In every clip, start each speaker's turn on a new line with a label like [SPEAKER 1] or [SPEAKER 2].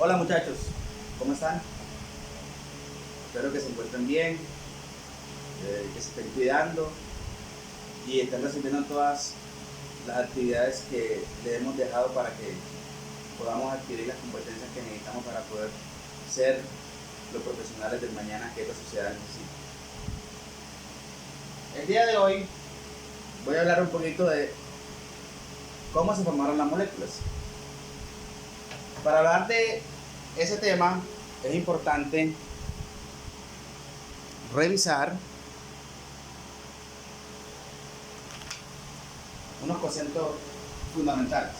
[SPEAKER 1] Hola muchachos, ¿cómo están? Espero que se encuentren bien, que se estén cuidando y estén recibiendo todas las actividades que le hemos dejado para que podamos adquirir las competencias que necesitamos para poder ser los profesionales del mañana que esta sociedad necesita. El día de hoy voy a hablar un poquito de cómo se formaron las moléculas. Para hablar de ese tema es importante revisar unos conceptos fundamentales.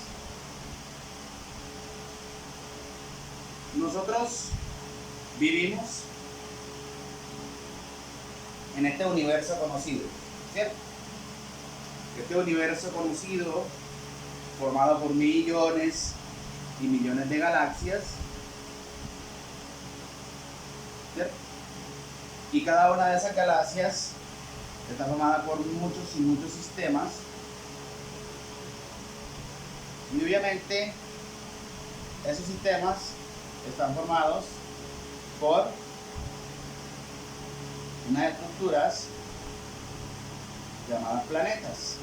[SPEAKER 1] Nosotros vivimos en este universo conocido, ¿cierto? Este universo conocido, formado por millones y millones de galaxias, ¿cierto? Y cada una de esas galaxias está formada por muchos y muchos sistemas. Y obviamente esos sistemas están formados por unas estructuras llamadas planetas,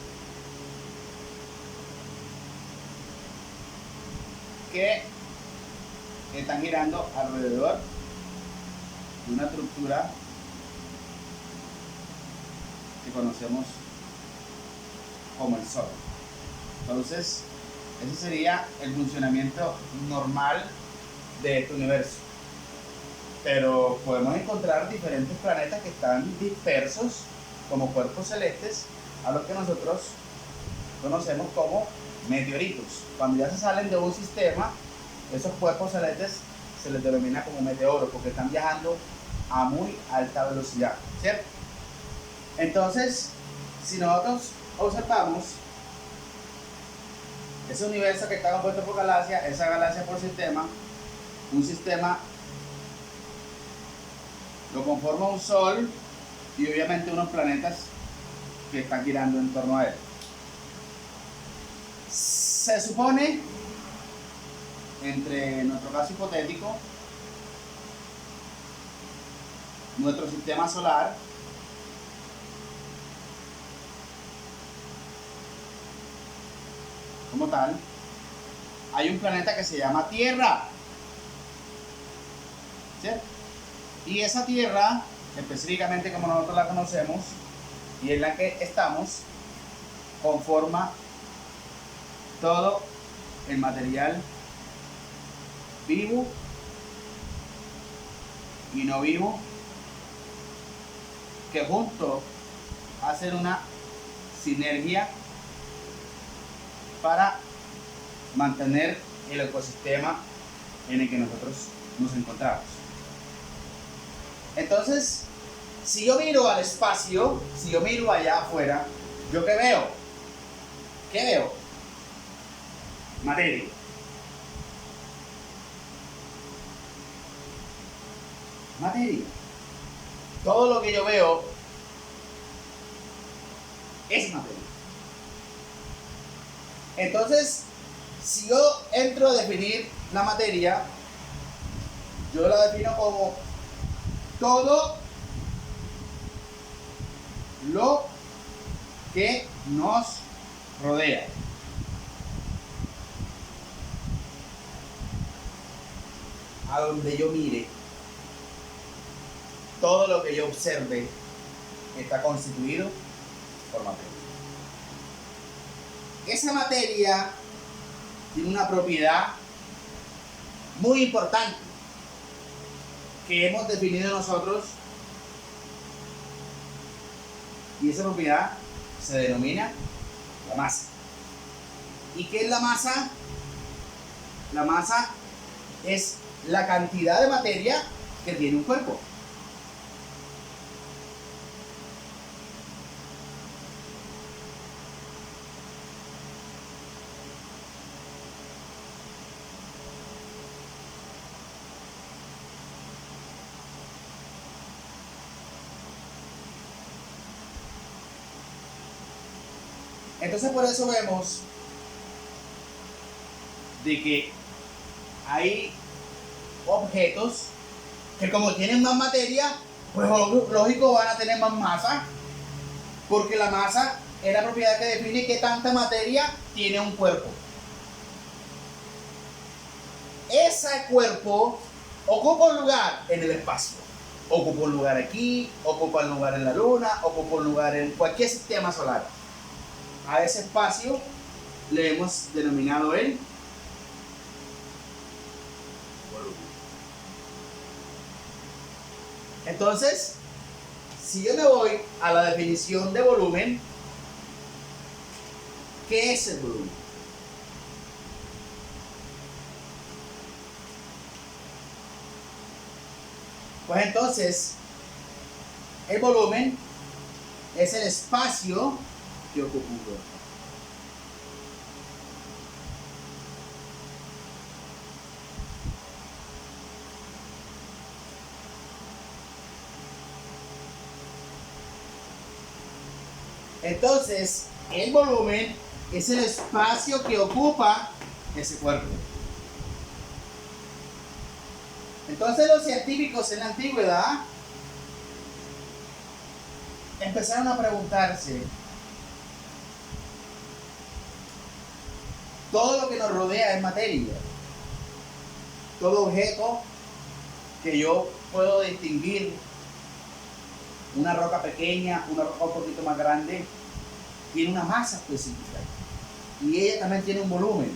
[SPEAKER 1] que están girando alrededor de una estructura que conocemos como el Sol. Entonces, ese sería el funcionamiento normal de este universo. Pero podemos encontrar diferentes planetas que están dispersos como cuerpos celestes, a los que nosotros conocemos como meteoritos. Cuando ya se salen de un sistema, esos cuerpos celestes se les denomina como meteoros, porque están viajando a muy alta velocidad, ¿cierto? Entonces, si nosotros observamos ese universo que está compuesto por galaxias, esa galaxia por sistema, un sistema lo conforma un Sol y obviamente unos planetas que están girando en torno a él. Se supone, entre nuestro caso hipotético, nuestro sistema solar como tal, hay un planeta que se llama Tierra, ¿cierto? Y esa Tierra, específicamente como nosotros la conocemos y en la que estamos, conforma todo el material vivo y no vivo, que juntos hacen una sinergia para mantener el ecosistema en el que nosotros nos encontramos. Entonces, si yo miro al espacio, si yo miro allá afuera, ¿yo qué veo? ¿Qué veo? Materia. Materia. Todo lo que yo veo es materia. Entonces, si yo entro a definir la materia, yo la defino como todo lo que nos rodea. A donde yo mire, todo lo que yo observe está constituido por materia. Esa materia tiene una propiedad muy importante que hemos definido nosotros, y esa propiedad se denomina la masa. ¿Y qué es la masa? La masa es la cantidad de materia que tiene un cuerpo. Entonces por eso vemos de que hay objetos que, como tienen más materia, pues lógico van a tener más masa, porque la masa es la propiedad que define qué tanta materia tiene un cuerpo. Ese cuerpo ocupa un lugar en el espacio, ocupa un lugar aquí, ocupa un lugar en la luna, ocupa un lugar en cualquier sistema solar. A ese espacio le hemos denominado el volumen. Entonces, si yo me voy a la definición de volumen, ¿qué es el volumen? Pues entonces, el volumen es el espacio que ocupa un cuerpo. Entonces, el volumen es el espacio que ocupa ese cuerpo. Entonces, los científicos en la antigüedad empezaron a preguntarse: todo lo que nos rodea es materia. Todo objeto que yo puedo distinguir, una roca pequeña, una roca un poquito más grande, tiene una masa específica y ella también tiene un volumen.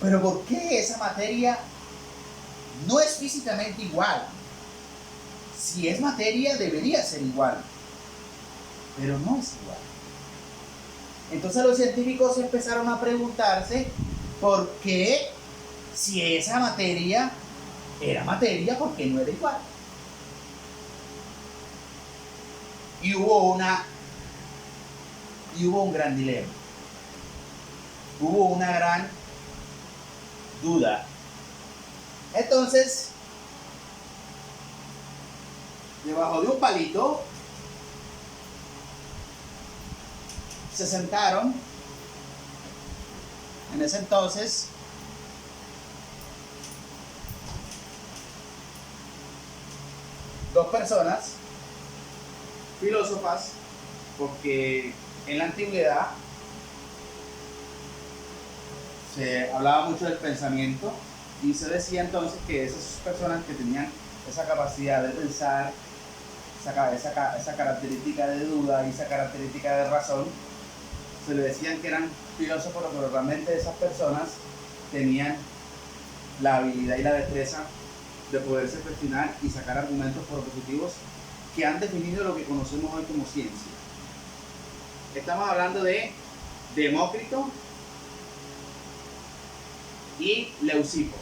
[SPEAKER 1] Pero ¿por qué esa materia no es físicamente igual? Si es materia, debería ser igual, pero no es igual. Entonces los científicos empezaron a preguntarse por qué, si esa materia era materia, ¿por qué no era igual? Y hubo un gran dilema. Hubo una gran duda. Entonces, debajo de un palito se sentaron en ese entonces dos personas filósofas, porque en la antigüedad se hablaba mucho del pensamiento y se decía entonces que esas personas que tenían esa capacidad de pensar, esa característica de duda y esa característica de razón, se le decían que eran filósofos, pero realmente esas personas tenían la habilidad y la destreza de poderse cuestionar y sacar argumentos propositivos que han definido lo que conocemos hoy como ciencia. Estamos hablando de Demócrito y Leucipo.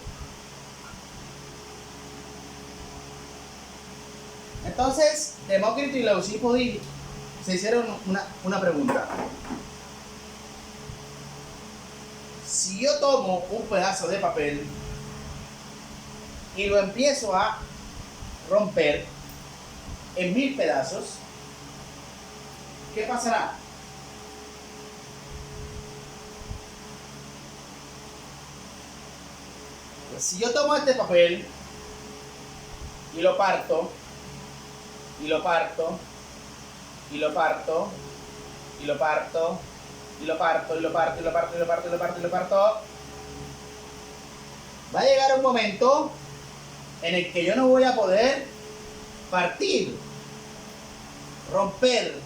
[SPEAKER 1] Entonces, Demócrito y Leucipo se hicieron una pregunta. Si yo tomo un pedazo de papel y lo empiezo a romper en 1000 pedazos, ¿qué pasará? Pues si yo tomo este papel y lo parto, y lo parto, y lo parto, y lo parto, y lo parto, y lo parto, y lo parto, y lo parto, y lo parto, y lo parto, va a llegar un momento en el que yo no voy a poder partir, romper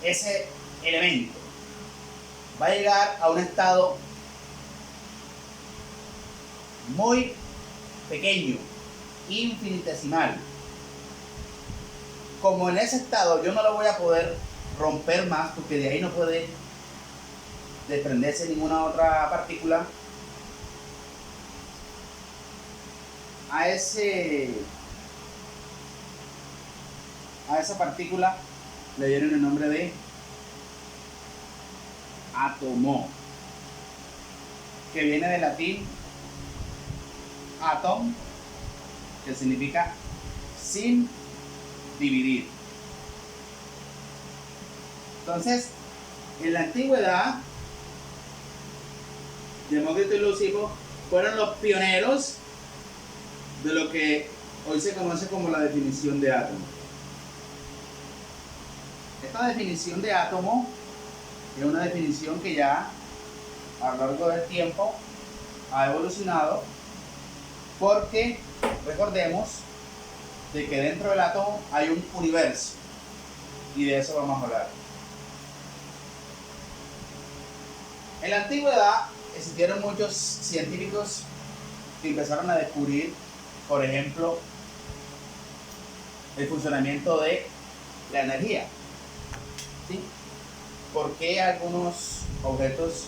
[SPEAKER 1] ese elemento. Va a llegar a un estado muy pequeño, infinitesimal. Como en ese estado yo no lo voy a poder romper más, porque de ahí no puede desprenderse ninguna otra partícula, a esa partícula le dieron el nombre de átomo, que viene del latín atom, que significa sin dividir. Entonces, en la antigüedad Demócrito y Leucipo fueron los pioneros de lo que hoy se conoce como la definición de átomo. Esta definición de átomo es una definición que ya a lo largo del tiempo ha evolucionado, porque recordemos de que dentro del átomo hay un universo, y de eso vamos a hablar. En la antigüedad existieron muchos científicos que empezaron a descubrir, por ejemplo, el funcionamiento de la energía. ¿Sí? ¿Por qué algunos objetos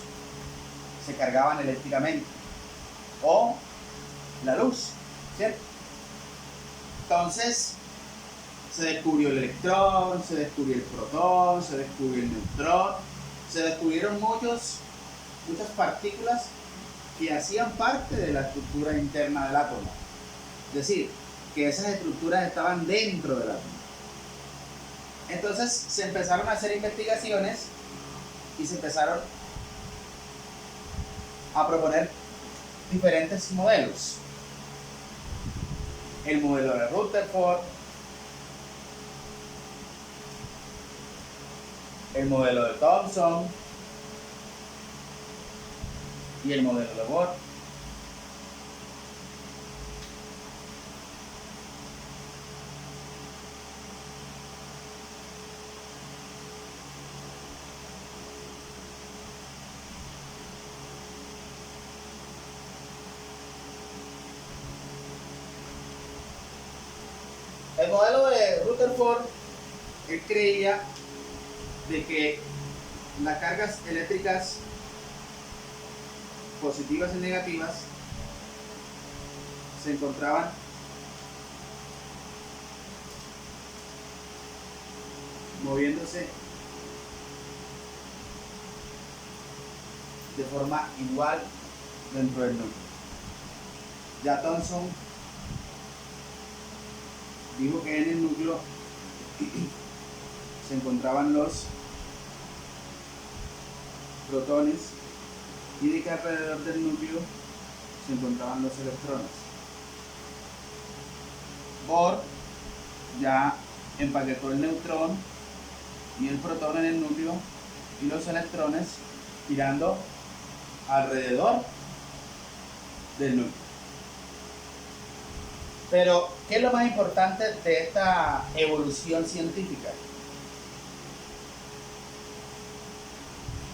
[SPEAKER 1] se cargaban eléctricamente? O la luz, ¿cierto? Entonces, se descubrió el electrón, se descubrió el protón, se descubrió el neutrón, se descubrieron muchas partículas que hacían parte de la estructura interna del átomo. Es decir, que esas estructuras estaban dentro del átomo. Entonces se empezaron a hacer investigaciones y se empezaron a proponer diferentes modelos. El modelo de Rutherford, el modelo de Thomson y el modelo de Bohr. El modelo de Rutherford, él creía de que las cargas eléctricas positivas y negativas se encontraban moviéndose de forma igual dentro del núcleo. Ya Thomson dijo que en el núcleo se encontraban los protones y de que alrededor del núcleo se encontraban los electrones. Bohr ya empaquetó el neutrón y el protón en el núcleo y los electrones girando alrededor del núcleo. Pero, ¿qué es lo más importante de esta evolución científica?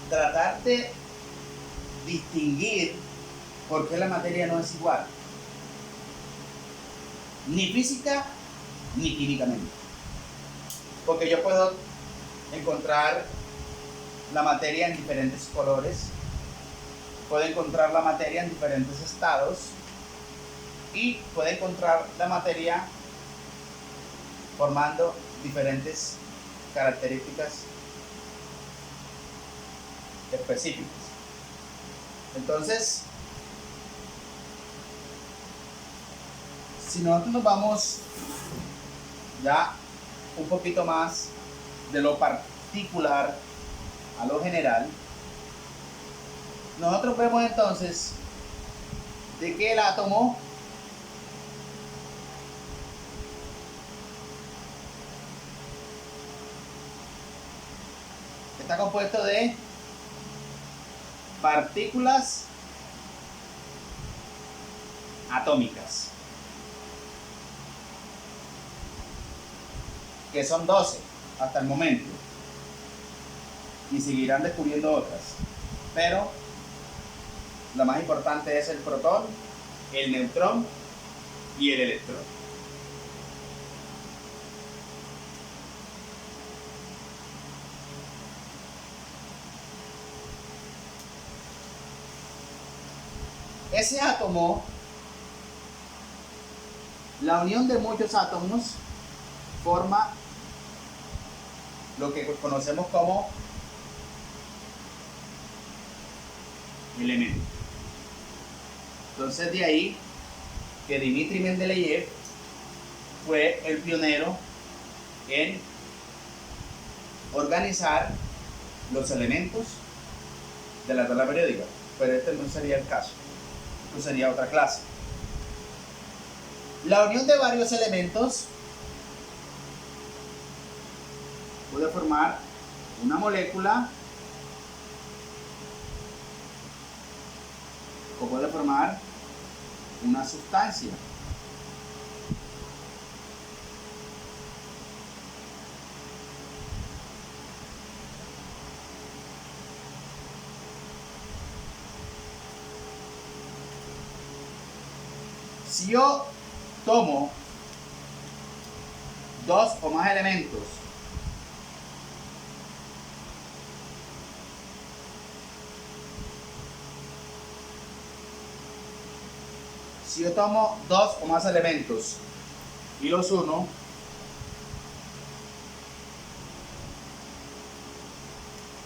[SPEAKER 1] Tratar de distinguir por qué la materia no es igual, ni física ni químicamente. Porque yo puedo encontrar la materia en diferentes colores, puedo encontrar la materia en diferentes estados, y puede encontrar la materia formando diferentes características específicas. Entonces, si nosotros nos vamos ya un poquito más de lo particular a lo general, nosotros vemos entonces de que el átomo está compuesto de partículas atómicas, que son 12 hasta el momento, y seguirán descubriendo otras, pero la más importante es el protón, el neutrón y el electrón. Ese átomo, la unión de muchos átomos, forma lo que conocemos como elemento. Entonces, de ahí que Dmitri Mendeleev fue el pionero en organizar los elementos de la tabla periódica. pero este no sería el caso. Esto sería otra clase. La unión de varios elementos puede formar una molécula o puede formar una sustancia. Si yo tomo dos o más elementos y los uno,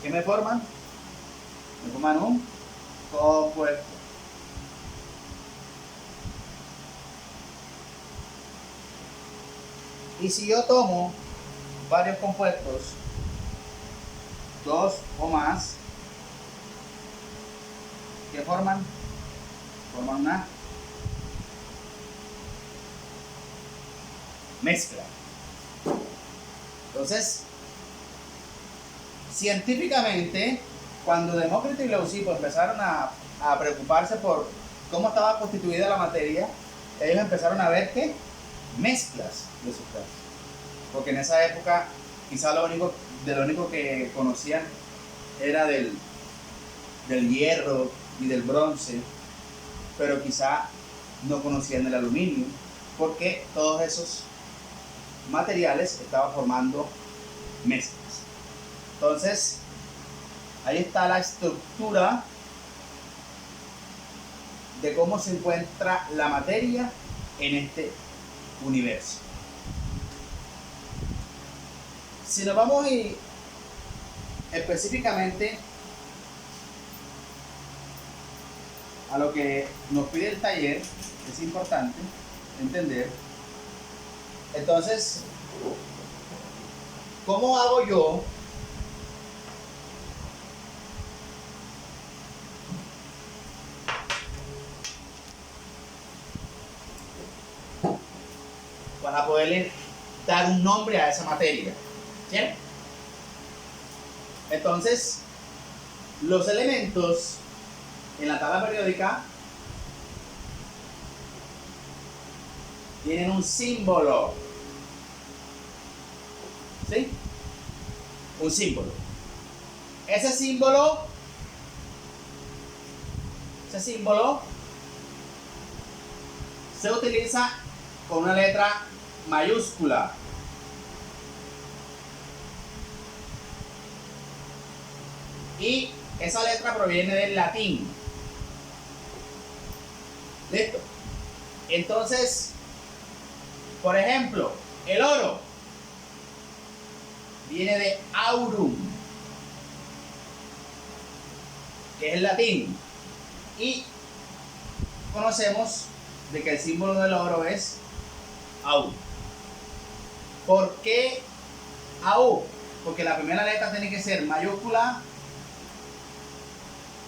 [SPEAKER 1] ¿qué me forman? Me forman un compuesto. Y si yo tomo varios compuestos, dos o más, ¿qué forman? Forman una mezcla. Entonces, científicamente, cuando Demócrito y Leucipo empezaron a preocuparse por cómo estaba constituida la materia, ellos empezaron a ver que mezclas de sustancias. Porque en esa época quizá lo único que conocían era del hierro y del bronce, pero quizá no conocían el aluminio, porque todos esos materiales estaban formando mezclas. Entonces, ahí está la estructura de cómo se encuentra la materia en este universo. Si nos vamos específicamente a lo que nos pide el taller, es importante entender. Entonces, ¿cómo hago yo para poderle dar un nombre a esa materia? ¿Cierto? Entonces, los elementos en la tabla periódica tienen un símbolo. ¿Sí? Un símbolo. Ese símbolo se utiliza con una letra mayúscula. Y esa letra proviene del latín. ¿Listo? Entonces, por ejemplo, el oro viene de aurum, que es el latín. Y conocemos de que el símbolo del oro es AU. ¿Por qué AU? Porque la primera letra tiene que ser mayúscula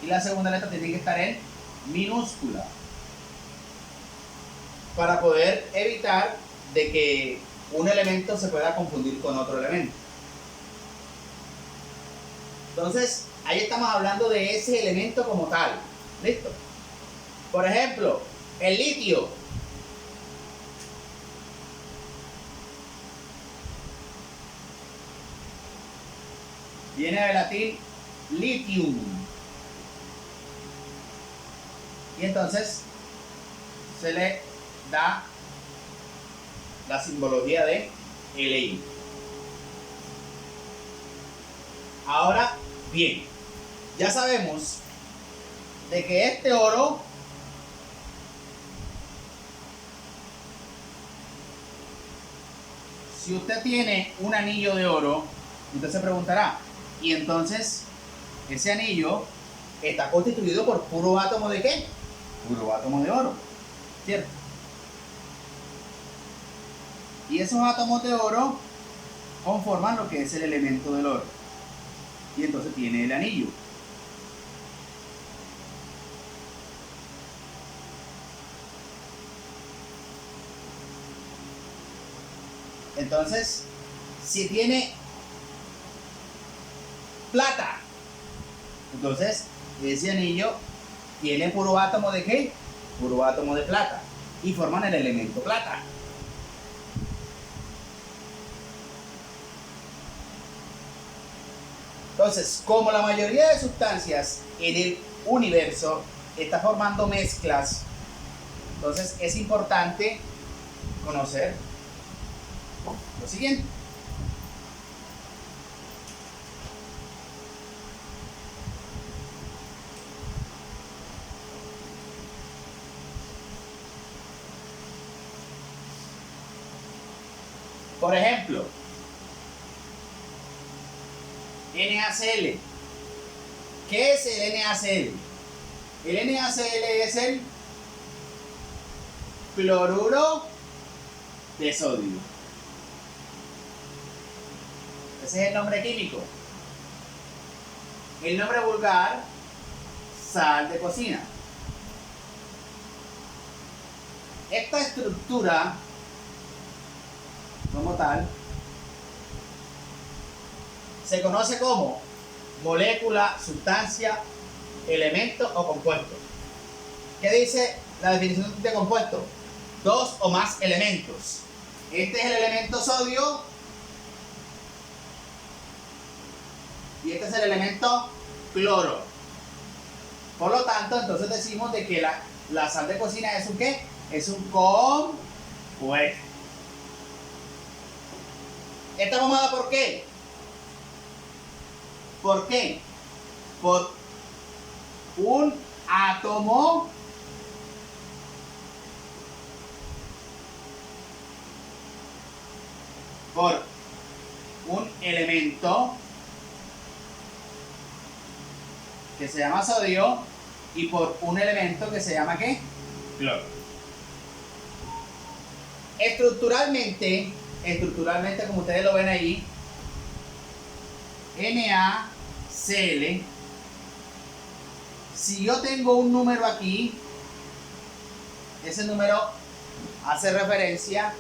[SPEAKER 1] y la segunda letra tiene que estar en minúscula, para poder evitar de que un elemento se pueda confundir con otro elemento. Entonces, ahí estamos hablando de ese elemento como tal. ¿Listo? Por ejemplo, el litio. Viene del latín litium. Y entonces se le da la simbología de Li. Ahora bien, ya sabemos de que este oro si usted tiene un anillo de oro, usted se preguntará, y entonces ese anillo está constituido por puro átomo de ¿qué? Puro átomo de oro, ¿cierto? Y esos átomos de oro conforman lo que es el elemento del oro. Y entonces tiene el anillo. Entonces, si tiene plata, entonces ese anillo tiene puro átomo de ¿qué? Puro átomo de plata. Y forman el elemento plata. Entonces, como la mayoría de sustancias en el universo está formando mezclas, entonces es importante conocer lo siguiente. Por ejemplo, NaCl. ¿Qué es el NaCl? El NaCl es el cloruro de sodio. Ese es el nombre químico. El nombre vulgar, sal de cocina. Esta estructura, como tal, se conoce como molécula, sustancia, elemento o compuesto. ¿Qué dice la definición de compuesto? Dos o más elementos. Este es el elemento sodio y este es el elemento cloro. Por lo tanto, entonces decimos de que la sal de cocina es un ¿qué? Es un compuesto. ¿Esta pomada por qué? ¿Por qué? Por un átomo por un elemento que se llama sodio y por un elemento que se llama ¿qué? Cloro. Estructuralmente, como ustedes lo ven ahí, NaCl, si yo tengo un número aquí, ese número hace referencia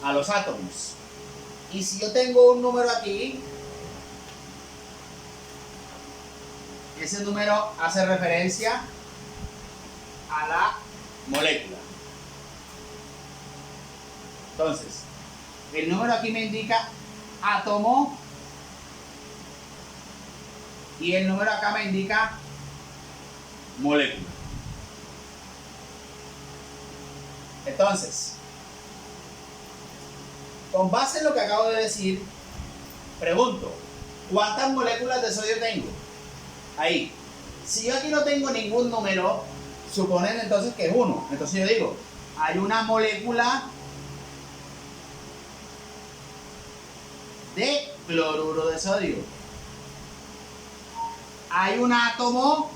[SPEAKER 1] a los átomos. Y si yo tengo un número aquí, ese número hace referencia a la molécula. Entonces, el número aquí me indica átomo y el número acá me indica molécula. Entonces, con base en lo que acabo de decir, pregunto, ¿cuántas moléculas de sodio tengo? Ahí. Si yo aquí no tengo ningún número, suponen entonces que es 1. Entonces yo digo, hay una molécula de cloruro de sodio. Hay un átomo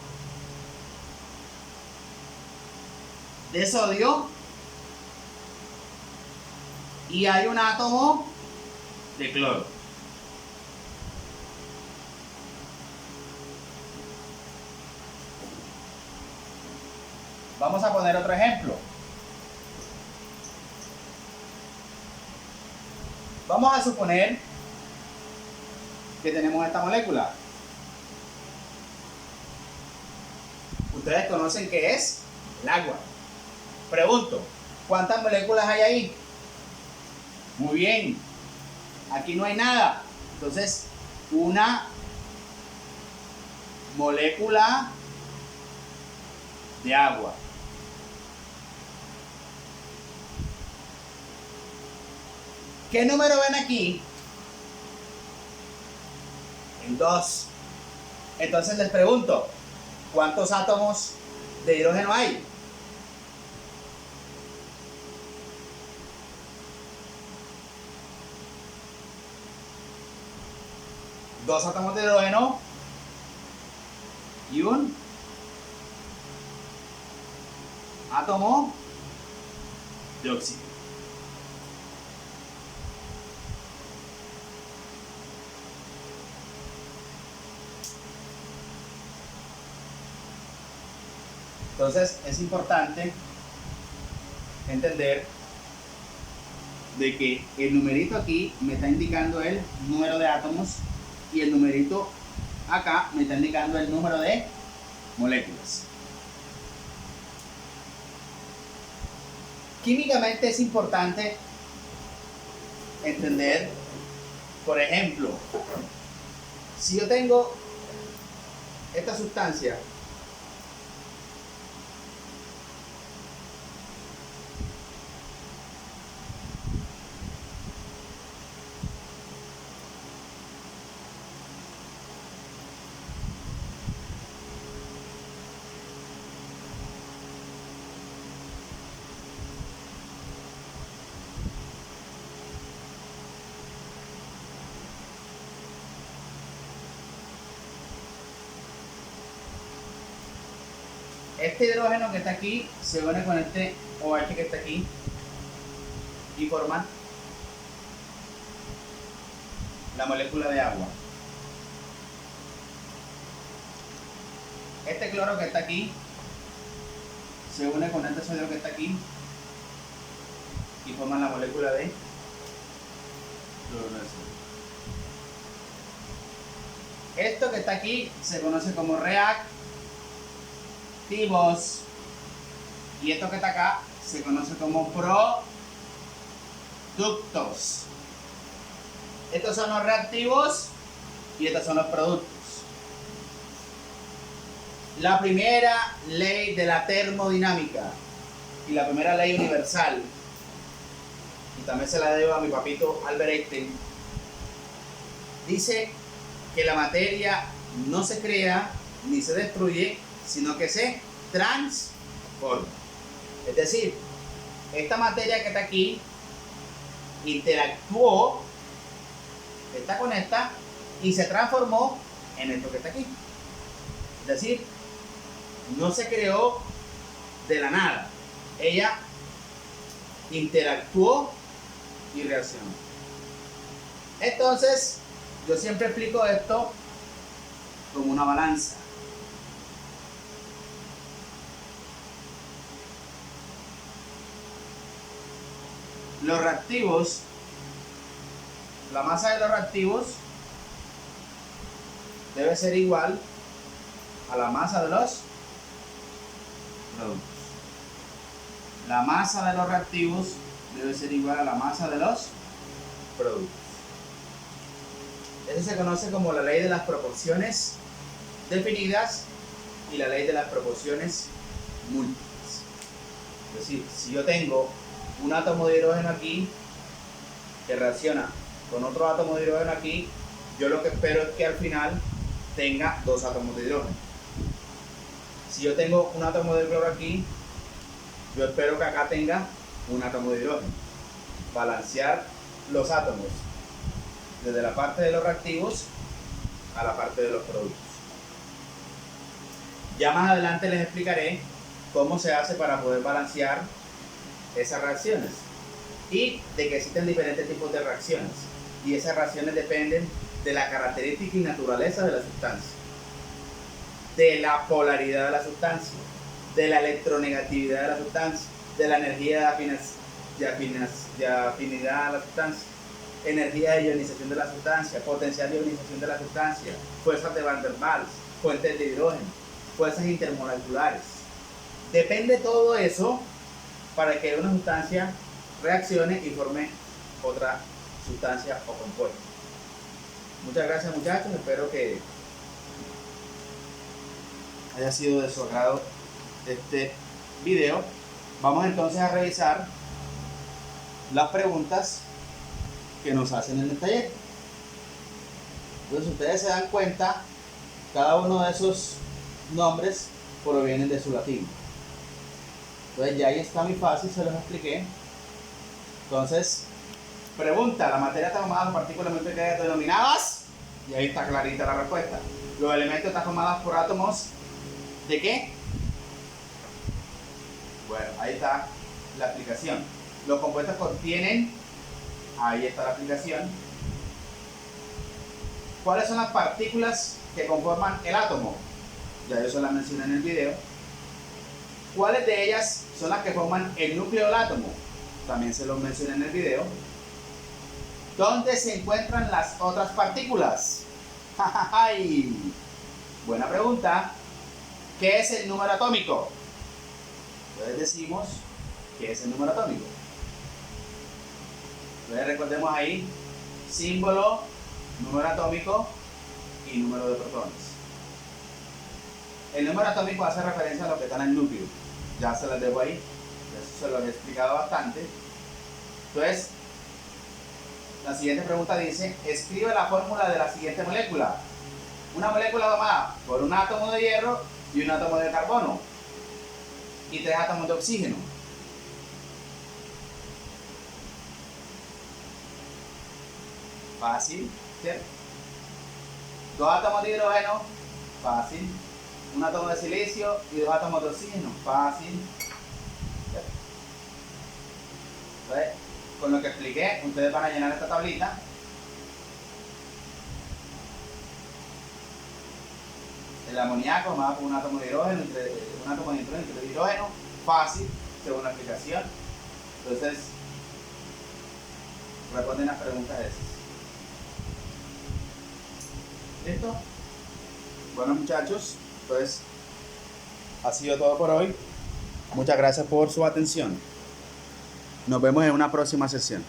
[SPEAKER 1] de sodio y hay un átomo de cloro. Vamos a poner otro ejemplo. Vamos a suponer que tenemos esta molécula. Ustedes conocen qué es el agua. Pregunto, ¿cuántas moléculas hay ahí? Muy bien. Aquí no hay nada. Entonces, una molécula de agua. ¿Qué número ven aquí? El 2. Entonces les pregunto, ¿cuántos átomos de hidrógeno hay? Dos átomos de hidrógeno y un átomo de oxígeno. Entonces es importante entender de que el numerito aquí me está indicando el número de átomos y el numerito acá me está indicando el número de moléculas. Químicamente es importante entender, por ejemplo, si yo tengo esta sustancia este hidrógeno que está aquí se une con este OH que está aquí y forman la molécula de agua. Este cloro que está aquí se une con este sodio que está aquí y forman la molécula de cloruro de sodio. Esto que está aquí se conoce como reactivos y esto que está acá se conoce como productos. Estos son los reactivos y estos son los productos. La primera ley de la termodinámica y la primera ley universal, y también se la debo a mi papito Albert Einstein, dice que la materia no se crea ni se destruye, sino que se transforma. Es decir, esta materia que está aquí interactuó, esta con esta, y se transformó en esto que está aquí. Es decir, no se creó de la nada. Ella interactuó y reaccionó. Entonces, yo siempre explico esto como una balanza. Los reactivos, la masa de los reactivos debe ser igual a la masa de los productos. La masa de los reactivos debe ser igual a la masa de los productos. Eso se conoce como la ley de las proporciones definidas y la ley de las proporciones múltiples. Es decir, si yo tengo un átomo de hidrógeno aquí que reacciona con otro átomo de hidrógeno aquí, yo lo que espero es que al final tenga dos átomos de hidrógeno. Si yo tengo un átomo de cloro aquí, yo espero que acá tenga un átomo de hidrógeno. Balancear los átomos desde la parte de los reactivos a la parte de los productos. Ya más adelante les explicaré cómo se hace para poder balancear esas reacciones y de que existen diferentes tipos de reacciones, y esas reacciones dependen de la característica y naturaleza de la sustancia, de la polaridad de la sustancia, de la electronegatividad de la sustancia, de la energía de afinidad de la sustancia, energía de ionización de la sustancia, potencial de ionización de la sustancia, fuerzas de Van der Waals, fuentes de hidrógeno, fuerzas intermoleculares. Depende todo eso para que una sustancia reaccione y forme otra sustancia o compuesto. Muchas gracias, muchachos, espero que haya sido de su agrado este video. Vamos entonces a revisar las preguntas que nos hacen en el taller. Entonces, ustedes se dan cuenta, cada uno de esos nombres provienen de su latín. Entonces ya ahí está muy fácil, se los expliqué. Entonces, pregunta: la materia está formada por partículas muy pequeñas denominadas, y ahí está clarita la respuesta. Los elementos están formados por átomos ¿de qué? Bueno, ahí está la aplicación. Los compuestos contienen, ahí está la aplicación. ¿Cuáles son las partículas que conforman el átomo? Ya yo se las mencioné en el video. ¿Cuáles de ellas son las que forman el núcleo del átomo? También se los mencioné en el video. ¿Dónde se encuentran las otras partículas? ¡Ay! Buena pregunta. ¿Qué es el número atómico? Entonces decimos, ¿qué es el número atómico? Entonces recordemos ahí, símbolo, número atómico y número de protones. El número atómico hace referencia a lo que está en el núcleo. Ya se las dejo ahí, eso se lo he explicado bastante. Entonces, la siguiente pregunta dice, escribe la fórmula de la siguiente molécula. Una molécula formada por un átomo de hierro y un átomo de carbono y 3 átomos de oxígeno. Fácil, ¿cierto? 2 átomos de hidrógeno, fácil. Un átomo de silicio y 2 átomos de oxígeno, fácil. ¿Cierto? Entonces, con lo que expliqué, ustedes van a llenar esta tablita. El amoníaco formado por un átomo de hidrógeno, un átomo de nitrógeno y 3 de hidrógeno, fácil, según la explicación. Entonces, responden las preguntas esas. ¿Listo? Bueno, muchachos, pues ha sido todo por hoy. Muchas gracias por su atención. Nos vemos en una próxima sesión.